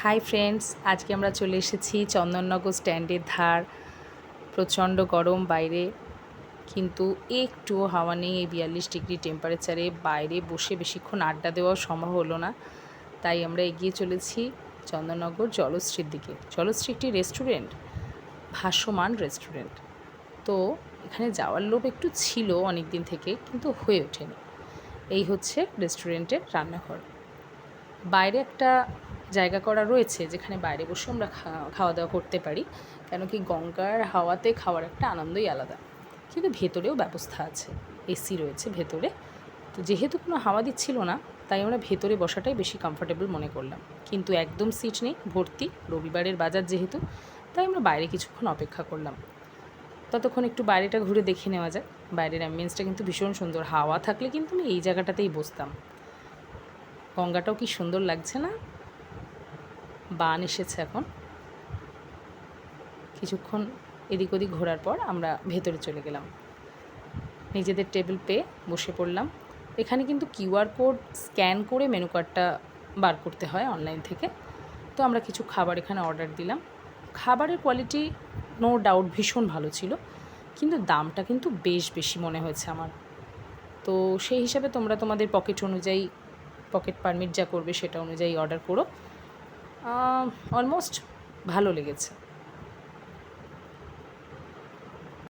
Hi friends, আজকে আমরা চলে এসেছি চন্দননগর স্ট্যান্ডের ধার। প্রচণ্ড গরম বাইরে, কিন্তু একটুও হাওয়া নেই। এই 42 ডিগ্রি টেম্পারেচারে বাইরে বসে বেশিক্ষণ আড্ডা দেওয়াও সম্ভব হলো না। তাই আমরা এগিয়ে চলেছি চন্দননগর জলশ্রীর দিকে। জলশ্রী একটি রেস্টুরেন্ট, ভাসমান রেস্টুরেন্ট। তো এখানে যাওয়ার লোভ একটু ছিল অনেক দিন থেকে, কিন্তু হয়ে ওঠেনি। এই হচ্ছে রেস্টুরেন্টের রান্নাঘর। বাইরে একটা জায়গা করা রয়েছে যেখানে বাইরে বসে আমরা খাওয়া দাওয়া করতে পারি, কেন কি গঙ্গার হাওয়াতে খাওয়ার একটা আনন্দই আলাদা। কিন্তু ভেতরেও ব্যবস্থা আছে, এসি রয়েছে ভেতরে। তো যেহেতু কোনো হাওয়া দিচ্ছিল না, তাই আমরা ভেতরে বসাটাই বেশি কমফোর্টেবল মনে করলাম। কিন্তু একদম সিট নেই, ভর্তি। রবিবারের বাজার যেহেতু, তাই আমরা বাইরে কিছুক্ষণ অপেক্ষা করলাম। ততক্ষণ একটু বাইরেটা ঘুরে দেখে নেওয়া যায়। বাইরের অ্যাম্বিয়েন্সটা কিন্তু ভীষণ সুন্দর। হাওয়া থাকলে কিন্তু আমি এই জায়গাটাতেই বসতাম। গঙ্গাটাও কি সুন্দর লাগছে না? বান এসেছে এখন। কিছুক্ষণ এদিক ওদিক ঘোরার পর আমরা ভেতরে চলে গেলাম। নিজেদের টেবিল পেয়ে বসে পড়লাম। এখানে কিন্তু কিউআর কোড স্ক্যান করে মেনু কার্ডটা বার করতে হয় অনলাইন থেকে। তো আমরা কিছু খাবার এখানে অর্ডার দিলাম। খাবারের কোয়ালিটি নো ডাউট ভীষণ ভালো ছিল, কিন্তু দামটা কিন্তু বেশ বেশি মনে হয়েছে আমার। তো সেই হিসাবে তোমরা তোমাদের পকেট অনুযায়ী, পকেট পারমিট যা করবে সেটা অনুযায়ী অর্ডার করো। অলমোস্ট ভালো লেগেছে।